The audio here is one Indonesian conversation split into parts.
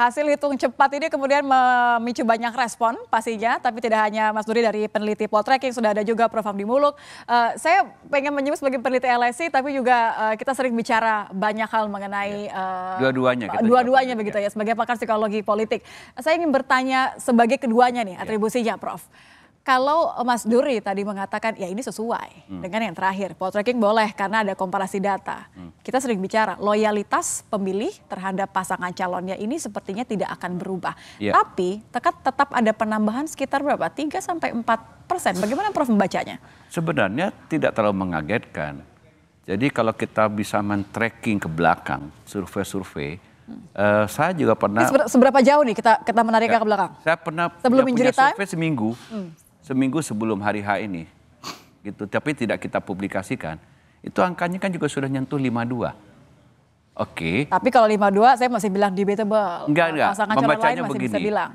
Hasil hitung cepat ini kemudian memicu banyak respon pastinya, tapi tidak hanya Mas Duri dari peneliti Poltreking, sudah ada juga Prof. Hamdi Muluk. Saya pengen menyebut sebagai peneliti LSI, tapi juga kita sering bicara banyak hal mengenai dua-duanya begitu ya, sebagai pakar psikologi politik. Saya ingin bertanya sebagai keduanya nih, atribusinya Prof. Kalau Mas Duri tadi mengatakan ya ini sesuai dengan yang terakhir, Poltreking boleh karena ada komparasi data. Kita sering bicara loyalitas pemilih terhadap pasangan calonnya ini sepertinya tidak akan berubah. Tapi tetap ada penambahan sekitar berapa? 3-4%. Bagaimana Prof membacanya? Sebenarnya tidak terlalu mengagetkan. Jadi kalau kita bisa men-tracking ke belakang survei-survei, saya juga pernah. Seberapa jauh nih kita menariknya ke belakang? Saya pernah sebelum punya survei time? seminggu sebelum hari H ini, gitu. Tapi tidak kita publikasikan. Itu angkanya kan juga sudah nyentuh 52. Oke. Tapi kalau 52 saya masih bilang debatable. Enggak. Pasangan calon lain masih begini. bisa bilang.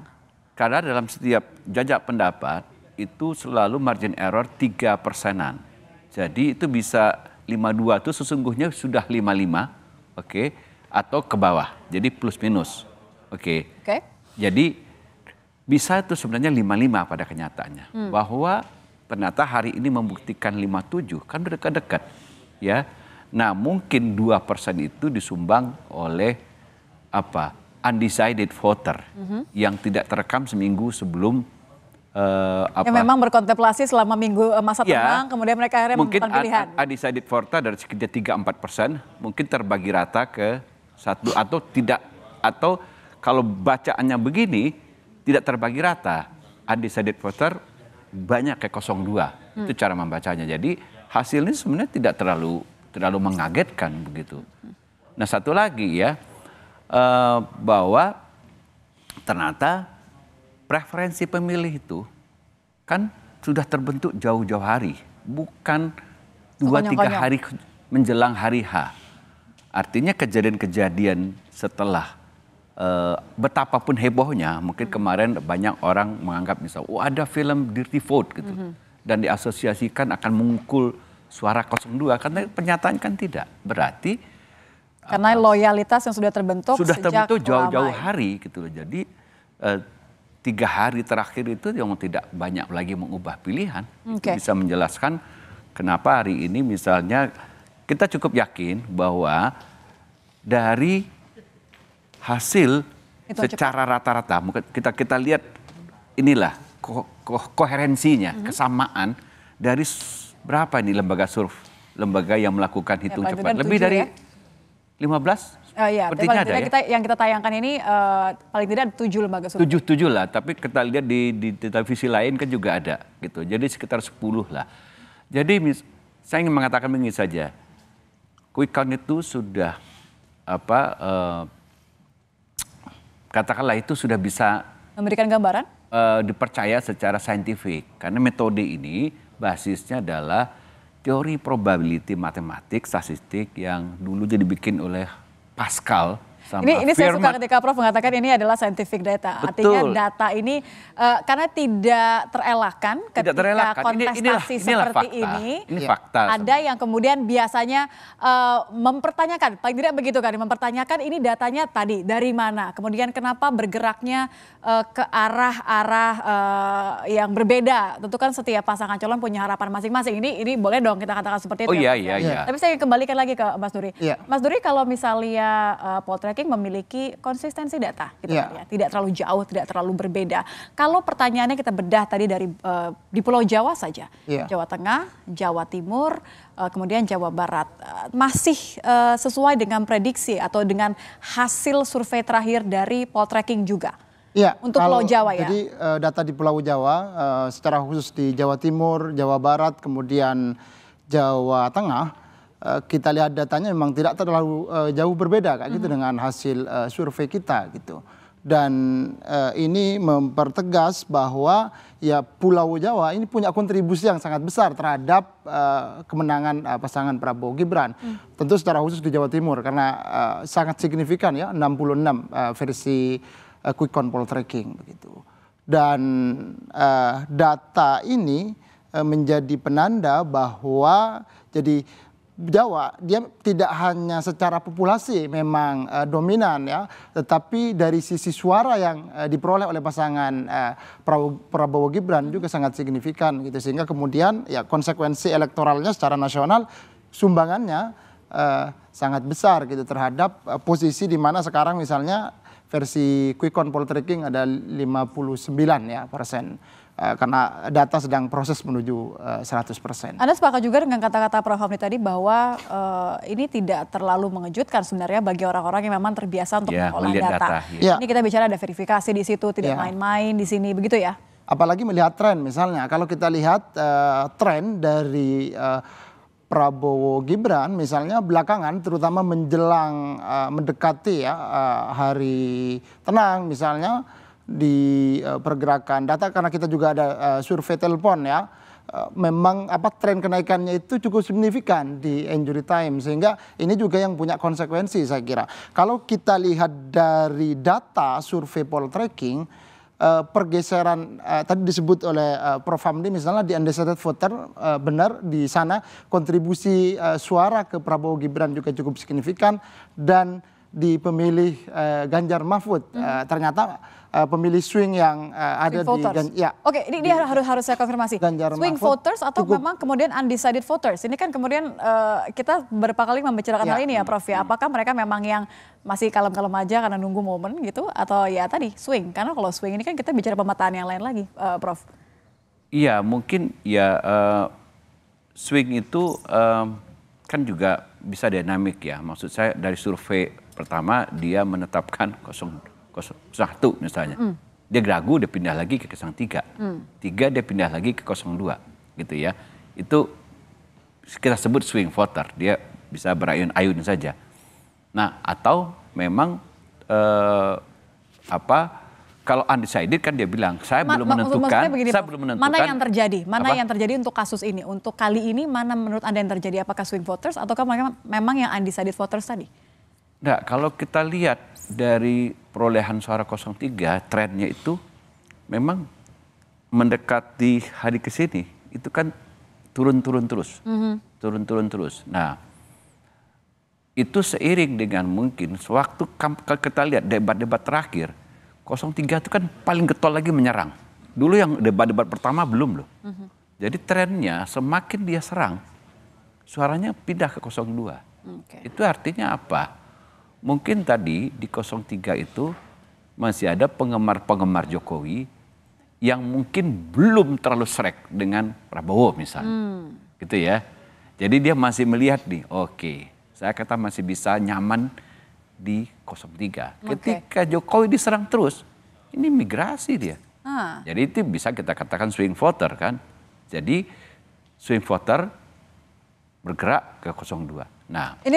Karena dalam setiap jajak pendapat itu selalu margin error 3%-an. Jadi itu bisa 52 itu sesungguhnya sudah 55, oke, atau ke bawah. Jadi plus minus. Oke. Jadi bisa itu sebenarnya 55 pada kenyataannya. Bahwa ternyata hari ini membuktikan 57, kan dekat-dekat. Ya. Nah mungkin 2% itu disumbang oleh undecided voter yang tidak terekam seminggu sebelum yang memang berkontemplasi selama minggu masa tenang, kemudian mereka akhirnya menentukan pilihan. Mungkin undecided voter dari sekitar 3-4% mungkin terbagi rata ke satu atau tidak, atau kalau bacaannya begini tidak terbagi rata, undecided voter banyak ke 02. Itu cara membacanya. Jadi hasilnya sebenarnya tidak terlalu mengagetkan begitu. Nah satu lagi ya, bahwa ternyata preferensi pemilih itu kan sudah terbentuk jauh-jauh hari, bukan 2-3 hari menjelang hari H. Artinya kejadian-kejadian setelah betapapun hebohnya, mungkin kemarin banyak orang menganggap misal, ada film Dirty Vote gitu, dan diasosiasikan akan mengukul suara 02, karena pernyataan kan tidak. Berarti karena loyalitas yang sudah terbentuk jauh-jauh hari gitu loh. Jadi 3 hari terakhir itu yang tidak banyak lagi mengubah pilihan. Itu bisa menjelaskan kenapa hari ini misalnya kita cukup yakin bahwa dari hasil secara rata-rata, kita lihat inilah koherensinya, kesamaan dari berapa ini lembaga yang melakukan hitung cepat, lebih dari 15. Sepertinya ada yang kita tayangkan ini paling tidak 7 lembaga survei. 7 lah, tapi kita lihat di televisi lain kan juga ada gitu. Jadi sekitar 10 lah. Jadi saya ingin mengatakan begini saja, quick count itu sudah katakanlah itu sudah bisa memberikan gambaran dipercaya secara saintifik, karena metode ini basisnya adalah teori probability matematik statistik yang dulu jadi dibikin oleh Pascal. Ini saya suka ketika Prof mengatakan ini adalah scientific data. Artinya data ini karena tidak terelakkan ketika kontestasi seperti ini fakta. Ada yang kemudian biasanya mempertanyakan, paling tidak begitu kan, mempertanyakan ini datanya tadi dari mana, kemudian kenapa bergeraknya ke arah-arah yang berbeda. Tentu kan setiap pasangan calon punya harapan masing-masing. Ini boleh dong kita katakan seperti itu. Iya. Tapi saya ingin kembalikan lagi ke Mas Duri. Mas Duri, kalau misalnya Poltreking memiliki konsistensi data, gitu ya. Tidak terlalu jauh, tidak terlalu berbeda. Kalau pertanyaannya kita bedah tadi dari di Pulau Jawa saja, Jawa Tengah, Jawa Timur, kemudian Jawa Barat, masih sesuai dengan prediksi atau dengan hasil survei terakhir dari Poltreking juga. Untuk Pulau Jawa ya. Jadi data di Pulau Jawa, secara khusus di Jawa Timur, Jawa Barat, kemudian Jawa Tengah. Kita lihat datanya memang tidak terlalu jauh berbeda kayak gitu dengan hasil survei kita gitu. Dan ini mempertegas bahwa ya Pulau Jawa ini punya kontribusi yang sangat besar terhadap kemenangan pasangan Prabowo Gibran. Tentu secara khusus di Jawa Timur karena sangat signifikan ya, 66 versi quick count Poltreking begitu. Dan data ini menjadi penanda bahwa jadi Jawa dia tidak hanya secara populasi memang dominan ya, tetapi dari sisi suara yang diperoleh oleh pasangan Prabowo Gibran juga sangat signifikan gitu, sehingga kemudian ya konsekuensi elektoralnya secara nasional sumbangannya sangat besar gitu terhadap posisi di mana sekarang misalnya versi quick count poltreking ada 59% ya karena data sedang proses menuju 100%. Anda sepakat juga dengan kata-kata Prof. Hamdi tadi bahwa ini tidak terlalu mengejutkan sebenarnya bagi orang-orang yang memang terbiasa untuk mengolah data. Ya. Ini kita bicara ada verifikasi di situ, tidak main-main di sini, begitu ya? Apalagi melihat tren misalnya, kalau kita lihat tren dari Prabowo Gibran misalnya belakangan terutama menjelang mendekati ya hari tenang misalnya di pergerakan data, karena kita juga ada survei telepon ya, memang tren kenaikannya itu cukup signifikan di injury time, sehingga ini juga yang punya konsekuensi saya kira. Kalau kita lihat dari data survei poltreking, pergeseran tadi disebut oleh Prof. Hamdi misalnya di undecided voter, benar di sana kontribusi suara ke Prabowo Gibran juga cukup signifikan, dan di pemilih Ganjar Mahfud ternyata pemilih swing yang ada swing di Oke, ini dia harus saya konfirmasi. Ganjar swing Mahfud voters atau memang kemudian undecided voters? Ini kan kemudian kita beberapa kali membicarakan hal ini ya, Prof ya. Apakah mereka memang yang masih kalem-kalem aja karena nunggu momen gitu, atau ya tadi swing? Karena kalau swing ini kan kita bicara pemetaan yang lain lagi, Prof. Iya, mungkin ya swing itu kan juga bisa dinamik ya. Maksud saya dari survei pertama dia menetapkan 01 misalnya. Dia ragu, dia pindah lagi ke 03. 3 dia pindah lagi ke 02 gitu ya. Itu kita sebut swing voter, dia bisa berayun-ayun saja. Nah, atau memang kalau undecided kan dia bilang saya belum menentukan, begini, saya belum menentukan. Mana yang terjadi? Mana yang terjadi untuk kasus ini? Untuk kali ini mana menurut Anda yang terjadi? Apakah swing voters ataukah memang yang undecided voters tadi? Nah, kalau kita lihat dari perolehan suara 03, trennya itu memang mendekati hari ke sini itu kan turun-turun terus. Turun-turun terus. Nah, itu seiring dengan mungkin sewaktu kita lihat debat-debat terakhir, 03 itu kan paling getol lagi menyerang. Dulu yang debat-debat pertama belum loh. Jadi trennya semakin dia serang, suaranya pindah ke 02. Itu artinya apa? Mungkin tadi di 03 itu masih ada penggemar-penggemar Jokowi yang mungkin belum terlalu srek dengan Prabowo misalnya. Gitu ya. Jadi dia masih melihat nih, oke, saya kata masih bisa nyaman di 03. Ketika Jokowi diserang terus, ini migrasi dia. Jadi itu bisa kita katakan swing voter kan. Jadi swing voter bergerak ke 02. Nah, ini